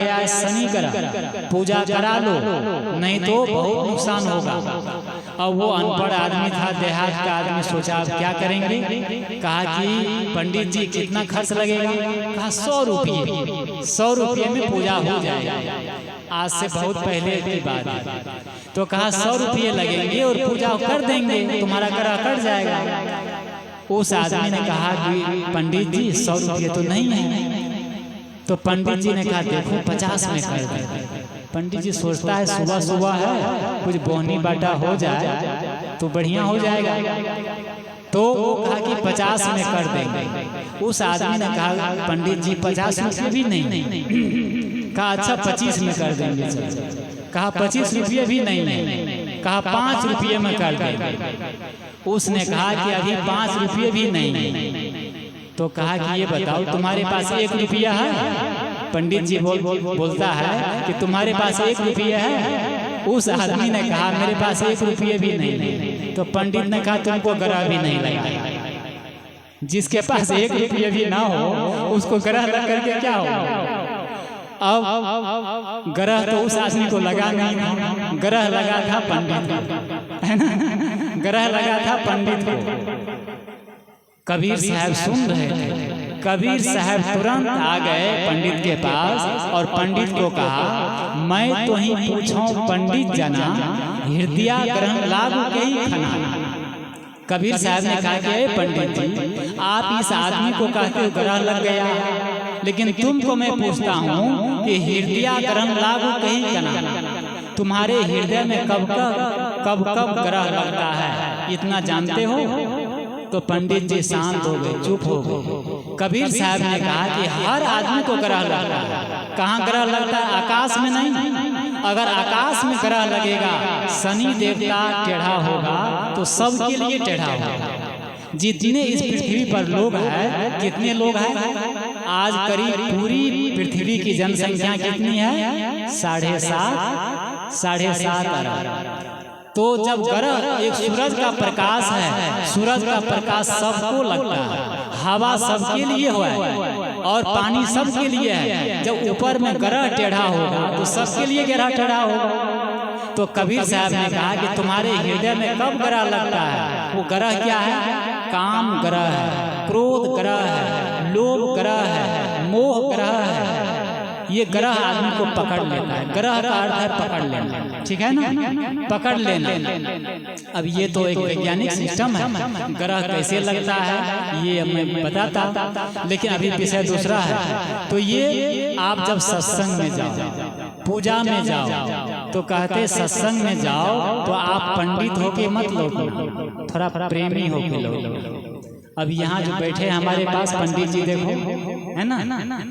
शनि ग्रह, पूजा करा लो नहीं तो बहुत नुकसान होगा। अब वो अनपढ़ आदमी था, देहात का आदमी, सोचा अब क्या करेंगे। कहा कि पंडित जी कितना खर्च लगेगा। कहा 100 रुपये, 100 रुपये में पूजा हो जाएगा। आज से बहुत पहले की बात है। तो कहा 100 रुपये लगेंगे और पूजा कर देंगे, तुम्हारा ग्रह कट जाएगा। उस आदमी ने कहा कि पंडित जी 100 रुपये तो नहीं है। तो पंडित जी ने कहा देखो 50 में कर दे। पंडित जी सोचता है सुबह सुबह है, कुछ बोहनी बाटा हो जाए तो बढ़िया हो जाएगा। तो वो कहा कि 50 में कर देंगे। उस आदमी ने कहा पंडित जी 50 रुपये भी नहीं। कहा अच्छा 25 में कर देंगे। कहा 25 रुपये भी नहीं। कहा 5 रुपये में कर देंगे। उसने कहा कि अभी 5 रुपये भी नहीं। तो कहा कि ये बताओ तुम्हारे पास 1 रुपया है। पंडित जी बोलता है कि तुम्हारे पास 1 रुपया है। उस आदमी ने कहा मेरे पास 1 रुपये भी नहीं। तो पंडित ने कहा तुमको ग्रह भी नहीं लगा। जिसके पास 1 रुपये भी ना हो उसको ग्रह लग करके क्या हो। अब ग्रह तो उस आदमी को लगा नहीं, ग्रह लगा था पंडित को, है ना, ग्रह लगा था पंडित को। कबीर साहब सुन रहे थे। कबीर साहब तुरंत आ गए पंडित के पास और पंडित को कहा मैं तो ही पूछूं पंडित जना, हृदय ग्रहण लागू के ही खना। कबीर साहब ने कहा कि पंडित जी आप इस आदमी को कहते हो ग्रह लग गया, लेकिन तुमको मैं पूछता हूँ कि हृदय ग्रहण लागू के ही खना, तुम्हारे हृदय में कब कब ग्रह लगता है इतना जानते हो। तो पंडित जी शांत हो गए, चुप हो गए। कबीर साहब ने कहा कि हर आदमी को ग्रह लगता है। कहाँ ग्रह लगता है? आकाश में नहीं। अगर आकाश में ग्रह लगेगा, शनि देवता टेढ़ा होगा तो सबके लिए टेढ़ा होगा। जितने इस पृथ्वी पर लोग हैं, कितने लोग हैं आज? करीब पूरी पृथ्वी की जनसंख्या कितनी है? 7.5 अरब। तो जब ग्रह एक सूरज का प्रकाश है, सूरज का प्रकाश सबको लगता है, हवा सबके लिए हुआ है और पानी सबके लिए है। जब ऊपर में ग्रह टेढ़ा होगा तो सबके लिए ग्रह टेढ़ा होगा। तो कबीर साहब ने कहा कि तुम्हारे हृदय में कब ग्रह लगता है? वो ग्रह क्या है? काम ग्रह है, क्रोध ग्रह है, लोभ ग्रह है, मोह ग्रह है। ये ग्रह आदमी को पकड़ लेता है। ग्रह का अर्थ है पकड़ लेना, ठीक है ना, पकड़ लेना। अब ये तो एक वैज्ञानिक सिस्टम है, ग्रह कैसे लगता है ये मैं बताता, लेकिन अभी विषय दूसरा है। तो ये आप जब सत्संग में जाओ, पूजा में जाओ, तो कहते सत्संग में जाओ तो आप पंडित होके मत लो, थोड़ा प्रेमी होके लो। अब यहाँ जो बैठे हमारे पास पंडित जी देखो, है ना,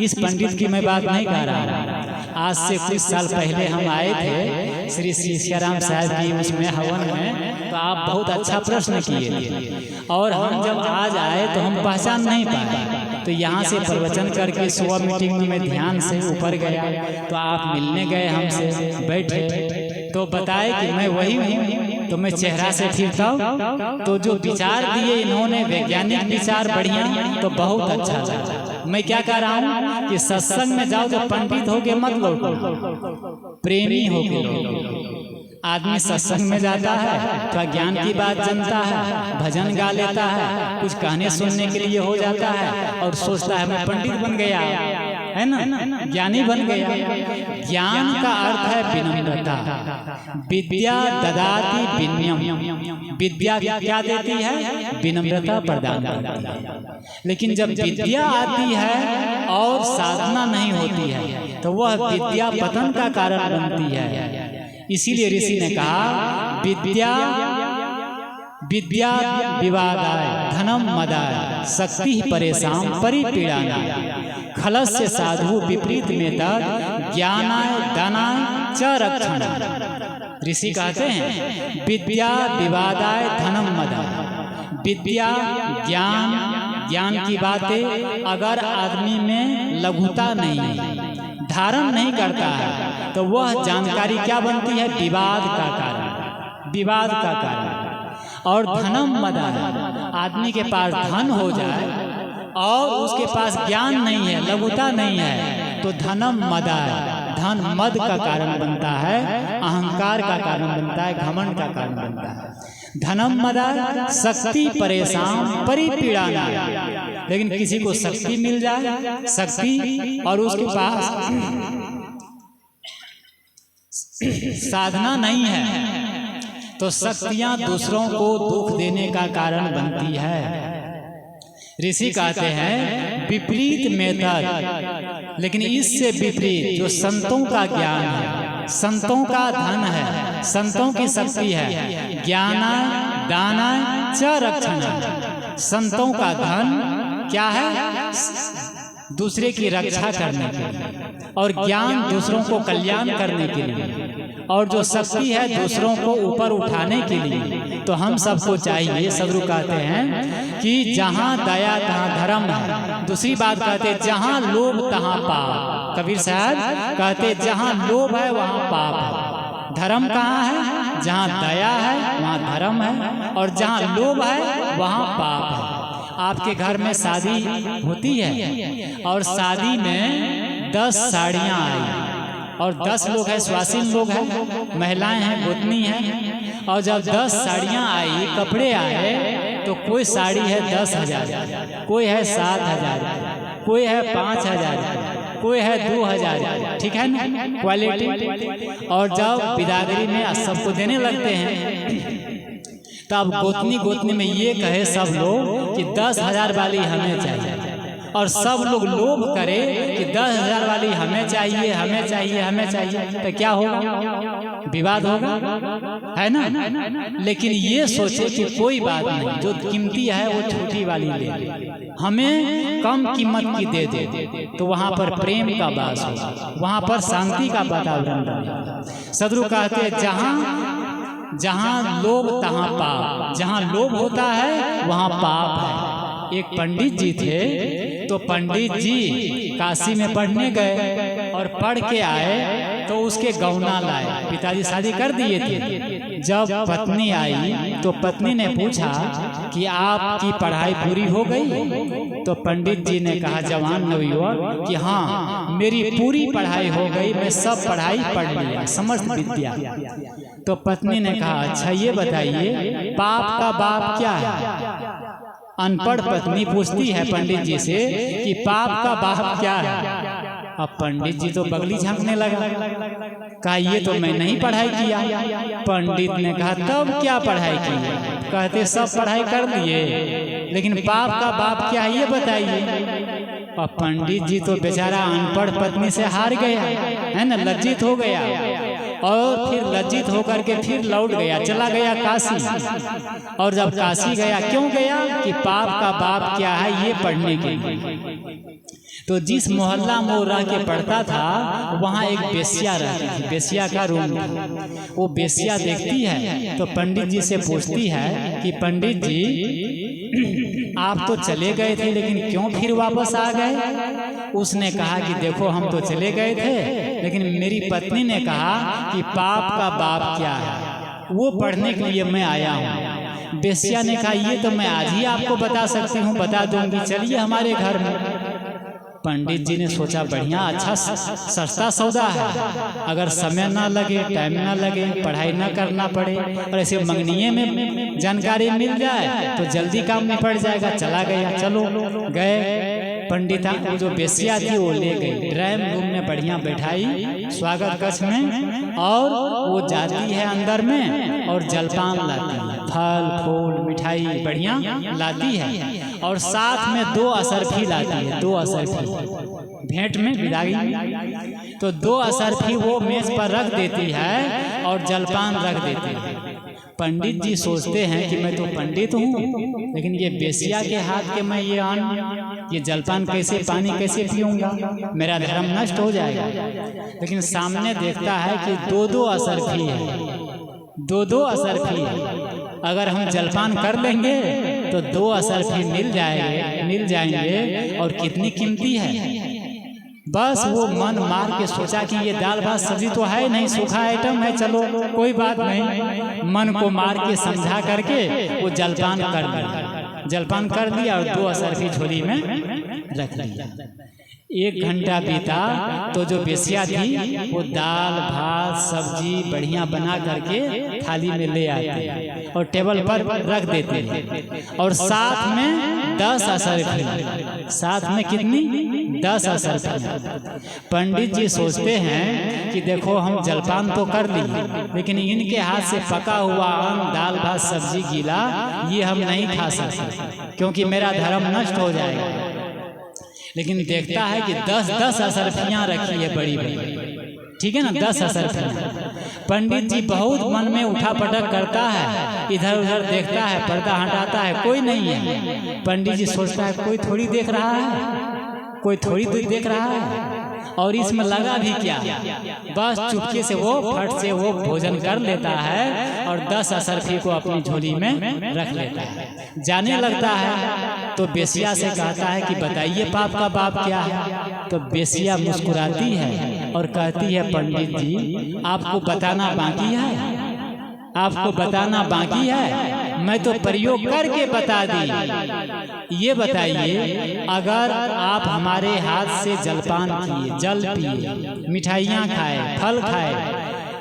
इस पंडित की मैं बात नहीं कर रहा। आज से कुछ साल पहले हम आए थे श्री सीताराम साहब की उसमें हवन में, तो आप बहुत अच्छा प्रश्न किए और हम जब आज आए तो हम पहचान नहीं पाए। तो यहाँ से प्रवचन करके सुबह मीटिंग में ध्यान से ऊपर गया, तो आप मिलने गए हमसे, बैठे तो बताए कि मैं वही हूँ। तो मैं चेहरा से फिरता हूँ तो जो विचार दिए इन्होंने, वैज्ञानिक विचार बढ़िया, तो बहुत अच्छा लगा। मैं क्या कह रहा हूँ कि सत्संग में जाओ तो पंडित होके मत लो, प्रेमी होके लो। आदमी सत्संग में जाता है तो ज्ञान की बात जानता है, भजन गा लेता है, कुछ कहने सुनने के लिए हो जाता है और सोचता है मैं पंडित बन गया, है ना, ज्ञानी बन गया। ज्ञान का अर्थ है विनम्रता। विद्या ददाति विनम्यम, विद्या क्या देती है? विनम्रता प्रदान करती है। लेकिन जब विद्या आती है और साधना नहीं होती है तो वह विद्या पतन का कारण बनती है। इसीलिए ऋषि ने कहा विद्या विवादाय धनम मदाय शक्ति परेशान परिपीड़ानाय खलस्य साधु विपरीत में तद ज्ञानाय दानाय च रक्षण। ऋषि कहते हैं विद्या विवादाय धनम मदाय, विद्या ज्ञान की बातें अगर आदमी में लघुता नहीं धारण नहीं करता है तो वह जानकारी क्या बनती है? विवाद का कारण, विवाद का कारण। और धनम मदाय, आदमी के पास धन हो जाए और उसके पास ज्ञान नहीं है, लघुता नहीं है, तो धनम मदाय, धन मद का कारण बनता है, अहंकार का कारण बनता है, घमंड का कारण बनता है। धनम मदा शक्ति परेशान परिपीड़ा, लेकिन किसी को शक्ति मिल जाए, शक्ति, और उसके पास साधना नहीं है, तो शक्तियां दूसरों को दुख देने का कारण बनती है। ऋषि कहते हैं विपरीत मेथड, लेकिन इससे विपरीत जो संतों का ज्ञान है, संतों का धन है, संतों की शक्ति है, ज्ञाना दाना च रक्षण। संतों का धन क्या है? दूसरे की रक्षा करने के लिए, और ज्ञान दूसरों को कल्याण करने के लिए, और जो शक्ति है दूसरों को ऊपर उठाने के लिए। तो हम सबको चाहिए, सदगुरु कहते हैं कि जहाँ दया तहाँ धर्म है। दूसरी बात कहते हैं जहाँ लोभ तहाँ पाप। कबीर साहब कहते जहाँ लोभ है वहाँ पाप है। धर्म कहाँ है? जहाँ दया है वहाँ धर्म है, और जहाँ लोभ है वहाँ पाप है। आपके घर में शादी होती है और शादी में 10 साड़ियाँ आई और 10 लोग हैं, स्वासीन लोग हैं, महिलाएं हैं, गोतनी हैं, और जब 10 साड़ियाँ आई, कपड़े आए, तो कोई साड़ी है 10,000, कोई है 7,000, कोई है 5,000, कोई है 2,000, ठीक है ना क्वालिटी। और जब बिदागरी में सबको देने लगते हैं, तब गोतनी में ये कहे सब लोग कि 10,000 वाली हमें चाहिए, और सब लोग लोभ करे कि 10,000 वाली हमें चाहिए, हमें चाहिए, हमें चाहिए, तो क्या होगा? विवाद होगा, है ना। लेकिन ये सोचे कि कोई बात नहीं, जो कीमती है वो छोटी वाली ले, हमें कम कीमत की दे दे, तो वहाँ पर प्रेम का वास होगा, वहाँ पर शांति का वातावरण बनेगा। सदगुरु कहते हैं जहाँ लोभ तहाँ पाप। जहाँ लोभ होता है वहाँ पाप है। एक पंडित जी थे, तो पंडित जी काशी में पढ़ने गए और पढ़ के आए, तो उसके गौना लाए। पिताजी शादी कर दिए थे। जब पत्नी आई तो पत्नी ने पूछा कि आपकी पढ़ाई पूरी हो गई? तो पंडित जी ने कहा, जवान नवयुवक, कि हाँ मेरी पूरी पढ़ाई हो गई, मैं सब पढ़ाई पढ़ लिया, समस्त विद्या। तो पत्नी ने कहा, अच्छा ये बताइए पाप का बाप क्या है? अनपढ़ पत्नी पूछती है पंडित जी से कि पाप का बाप क्या है? अब पंडित जी तो बगली झांकने लगा, कहा ये तो मैं नहीं पढ़ाई किया। पंडित ने कहा तब क्या पढ़ाई की? कहते सब पढ़ाई कर लिए, लेकिन पाप का बाप क्या है ये बताइए। और पंडित जी तो बेचारा अनपढ़ पत्नी से हार गया, है ना, लज्जित हो गया, और फिर लज्जित होकर के फिर लौट गया, चला गया काशी। और जब काशी गया, क्यों गया? कि पाप का बाप क्या है ये पढ़ने के लिए। तो जिस मोहल्ला में वो रह के पढ़ता था, वहाँ एक बेस्या रहती थी, बेस्या का रूम था। वो बेस्या देखती है तो पंडित जी से पूछती है कि पंडित जी आप तो चले गए थे, लेकिन क्यों फिर वापस आ गए? उसने कहा कि देखो हम तो चले गए थे, लेकिन मेरी पत्नी ने कहा कि पाप का बाप क्या है, वो पढ़ने के लिए मैं आया हूँ। बेस्या ने कहा ये तो मैं आज ही आपको बता सकती हूँ, बता दूंगी, चलिए हमारे घर में। पंडित जी ने सोचा बढ़िया, अच्छा सस्ता सौदा है, अगर समय ना लगे, टाइम ना लगे, पढ़ाई ना करना पड़े, और ऐसे मंगनीय में जानकारी मिल जाए तो जल्दी काम निपट जाएगा। चला गया, चलो गए। पंडिता को जो बेस्या थी वो ले गई, ड्राइंग रूम में बढ़िया बैठाई स्वागत कक्ष में, और वो जाती है अंदर में और जलपान लाती है, फल फूल मिठाई बढ़िया लाती है, और साथ में 2 असरफी लाती है, 2 असरफी भेंट में विदाई। तो 2 असरफी वो मेज पर रख देती है और जलपान रख देती है। पंडित जी सोचते हैं कि मैं तो पंडित हूँ, लेकिन ये बेस्या के हाथ के मैं ये अन्न, ये जलपान कैसे, पानी कैसे पीऊंगा, मेरा धर्म नष्ट हो जाएगा। लेकिन सामने देखता है कि 2-2 असरफी है, 2-2 असरफी है। अगर हम जलपान कर लेंगे तो 2 असरफी मिल जाएंगे, और कितनी कीमती है। बस वो मन मार के सोचा कि ये दाल भात सब्जी तो है नहीं, सूखा आइटम है, चलो कोई बात नहीं। मन को मार के समझा करके वो जलपान कर लिया, जलपान कर लिया और 2 असरफी झोली में रख लिया। 1 घंटा बीता तो जो बेसिया थी वो दाल भात सब्जी बढ़िया बना करके थाली में ले आते और टेबल पर रख देते और साथ में 10 असरफियाँ, साथ में कितनी 10 असरफियाँ। पंडित जी सोचते हैं कि देखो हम जलपान तो कर लिए, लेकिन इनके हाथ से पका हुआ अन्न दाल भात सब्जी गीला ये हम नहीं खा सकते क्योंकि मेरा धर्म नष्ट हो जाएगा। लेकिन देखता है कि 10 असरफियाँ रखी है बड़ी बड़ी, ठीक है ना, 10 असरफियाँ। पंडित जी बहुत मन में उठा पटक करता है, इधर उधर देखता है, पर्दा हटाता है, कोई नहीं है। पंडित जी सोचता है कोई थोड़ी देख रहा है, कोई थोड़ी देख रहा है, और इसमें लगा भी क्या, बस चुपके से वो फट से वो भोजन कर लेता है और 10 असरफी को अपनी झोली में रख लेता है। जाने लगता है तो बेसिया से कहता है कि बताइए पाप का बाप क्या है। तो बेसिया मुस्कुराती है और कहती है पंडित जी आपको बताना बाकी है, आपको बताना बाकी है, मैं तो प्रयोग करके बता दी। ये बताइए अगर आप हमारे हाथ से जलपान किए, जल पिए, मिठाइयाँ खाए, फल खाए,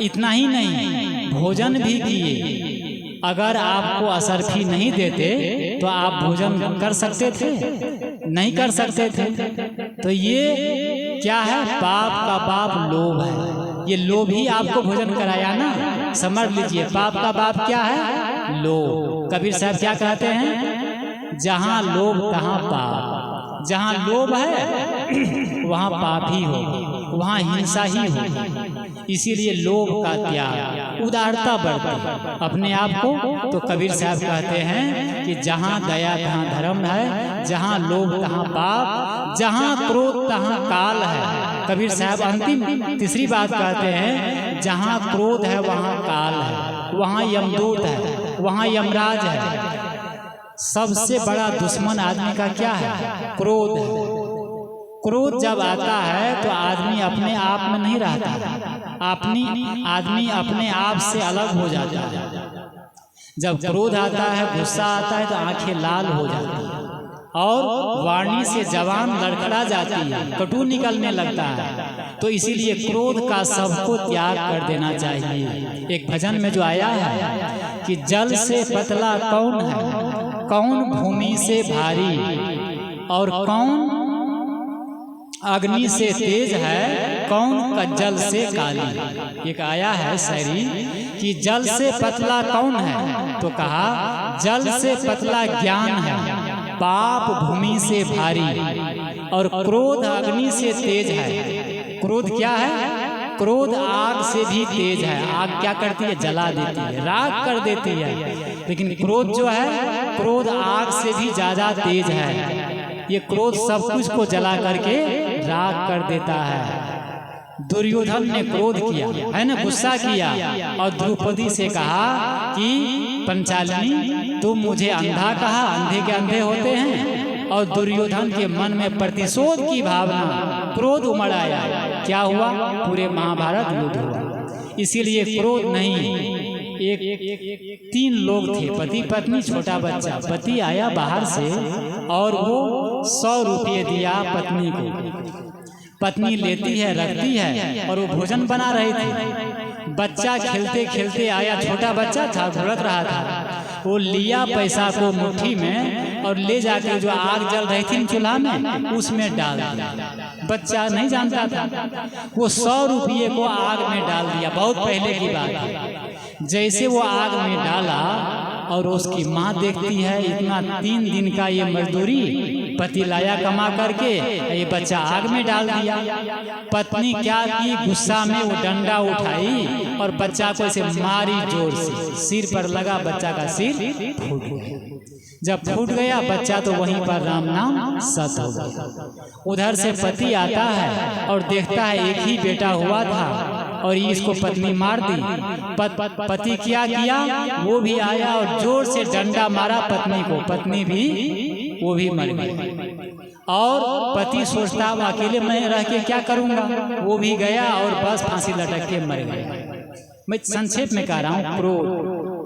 इतना ही नहीं भोजन भी किए, अगर आपको असरफी नहीं देते तो आप भोजन कर सकते थे? नहीं कर सकते थे। तो ये क्या है, पाप का बाप लोभ है। ये लोभ ही आपको भोजन कराया ना, समझ लीजिए। पाप का बाप क्या है, लोभ। कबीर साहब क्या कहते हैं, जहाँ लोभ तहाँ पाप, जहाँ लोभ है वहाँ पाप ही होगा, वहाँ हिंसा ही होगी। इसीलिए लोभ का त्याग, उदारता बरते अपने आप को। तो कबीर साहब कहते हैं कि जहाँ दया तहाँ धर्म है, जहाँ लोभ तहाँ पाप, जहाँ क्रोध तहाँ काल है। कबीर साहब अंतिम तीसरी बात कहते हैं, जहाँ क्रोध है वहाँ काल है, वहाँ यमदूत है, वहाँ यमराज है। सबसे बड़ा दुश्मन आदमी का क्या है, क्रोध है। क्रोध जब आता है तो आदमी अपने आप में नहीं रहता, आदमी अपने आप से अलग हो जाता है। जब क्रोध आता है, गुस्सा आता है तो आंखें लाल हो जाती है और वाणी से जबान लड़खड़ा जाती है, कटु निकलने लगता है। तो इसीलिए क्रोध का सबको त्याग कर देना चाहिए। एक भजन में जो आया है कि जल से पतला कौन है, कौन भूमि से भारी, और कौन अग्नि से तेज है, कौन कज्जल से काली। एक आया है शायरी कि जल से पतला कौन है, तो कहा जल से पतला ज्ञान है, पाप भूमि से भारी, और क्रोध अग्नि से तेज है। क्रोध क्या है, क्रोध आग से भी तेज है। आग क्या करती है, जला देती है, राख कर देती है। लेकिन क्रोध जो है, क्रोध आग से भी ज्यादा तेज है। ये क्रोध सब कुछ को जला करके राख कर देता है। दुर्योधन ने क्रोध किया है ना, गुस्सा किया, और द्रौपदी से कहा कि पंचालिनी तुम मुझे अंधा कहा, अंधे के अंधे होते हैं। और दुर्योधन के मन में प्रतिशोध की भावना, क्रोध उमड़ आया। क्या हुआ, पूरे महाभारत युद्ध हुआ। इसीलिए क्रोध नहीं। एक 3 लोग थे, पति पत्नी छोटा बच्चा। पति आया बाहर से और वो 100 रुपये दिया पत्नी को। पत्नी लेती है, रखती है, और वो भोजन बना रही थी। बच्चा खेलते खेलते आया, छोटा बच्चा था, घुड़क रहा था। वो लिया पैसा को मुट्ठी में और ले जाके जो आग जल रही थी चूल्हा में, उसमें डाल दिया। बच्चा नहीं जानता था, वो 100 रुपये को आग में डाल दिया। बहुत पहले की बात है। जैसे वो आग में डाला और उसकी माँ देखती है, इतना 3 दिन का ये मजदूरी पति लाया कमा करके, ये बच्चा आग में डाल दिया। पत्नी क्या की, गुस्सा में वो डंडा उठाई और बच्चा को ऐसे मारी जोर से, सिर पर लगा, बच्चा का सिर फूट गया। जब फूट गया बच्चा तो वहीं पर राम नाम सत हो गया। उधर से पति आता है और देखता है एक ही बेटा हुआ था और इसको पत्नी मार दी। पति क्या किया, वो भी आया और जोर से डंडा मारा पत्नी को। पत्नी भी, वो भी मर गई। और पति सोचता अब अकेले मैं रह के क्या करूंगा, वो भी गया और बस फांसी लटक के मर गया। मैं संक्षेप में कह रहा हूँ,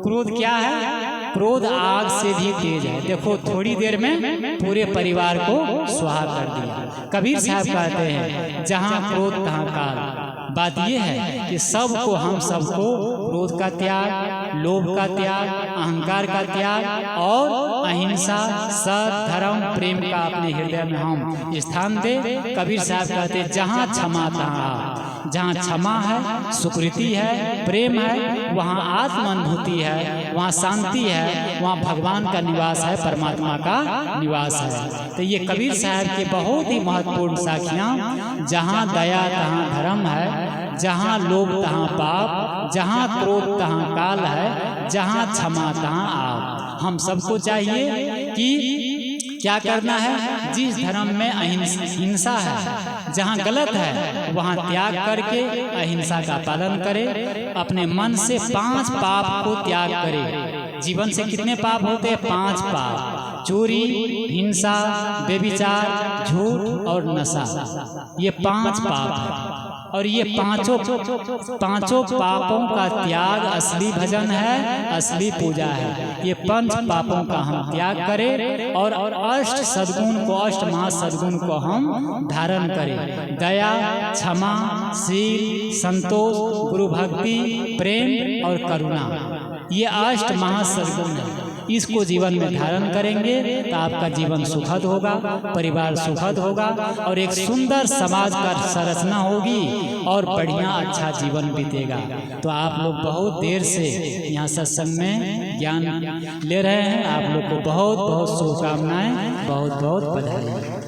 क्रोध क्या है, क्रोध आग से भी तेज है। देखो थोड़ी देर में पूरे परिवार को सुहा कर दिया। कबीर साहब कहते हैं जहाँ क्रोध तहाँ काल। बात यह है कि सबको, हम सबको क्रोध का त्याग, लोभ का त्याग, अहंकार का त्याग और अहिंसा, सत्य, धर्म, प्रेम का अपने हृदय में हम स्थान दे। कबीर साहब कहते हैं जहाँ क्षमा तहाँ, जहाँ क्षमा है, सुकृति है, प्रेम है, वहाँ आत्म अनुभूति है, वहाँ शांति है, वहाँ भगवान का निवास है, परमात्मा का निवास है। तो ये कबीर साहब के बहुत ही महत्वपूर्ण साखियाँ, जहाँ दया तहाँ धर्म है, जहाँ लोभ तहाँ पाप, जहाँ क्रोध तहाँ काल है, जहाँ क्षमा तहाँ आप। हम सबको चाहिए कि क्या करना है, जिस धर्म में अहिंसा है, जहाँ गलत है वहाँ त्याग करके अहिंसा का पालन करे। अपने मन से 5 पाप को त्याग करे। जीवन से कितने पाप होते हैं? 5 पाप। चोरी, हिंसा, व्यभिचार, झूठ और नशा, ये 5 पाप है। और ये पांचों पापों का त्याग असली भजन है, असली पूजा है। ये 5 पापों का हम त्याग करें और अष्ट सद्गुण को, अष्ट महासद्गुण को हम धारण करें। दया, क्षमा, शील, संतोष, गुरु भक्ति, प्रेम और करुणा, ये अष्ट महासद्गुण है। इसको जीवन में धारण करेंगे तो आपका जीवन सुखद होगा, परिवार सुखद होगा और एक सुंदर समाज का संरचना होगी और बढ़िया अच्छा जीवन बीतेगा। तो आप लोग बहुत देर से यहाँ सत्संग में ज्ञान ले रहे हैं। आप लोग को बहुत बहुत शुभकामनाएं, बहुत बहुत बधाई।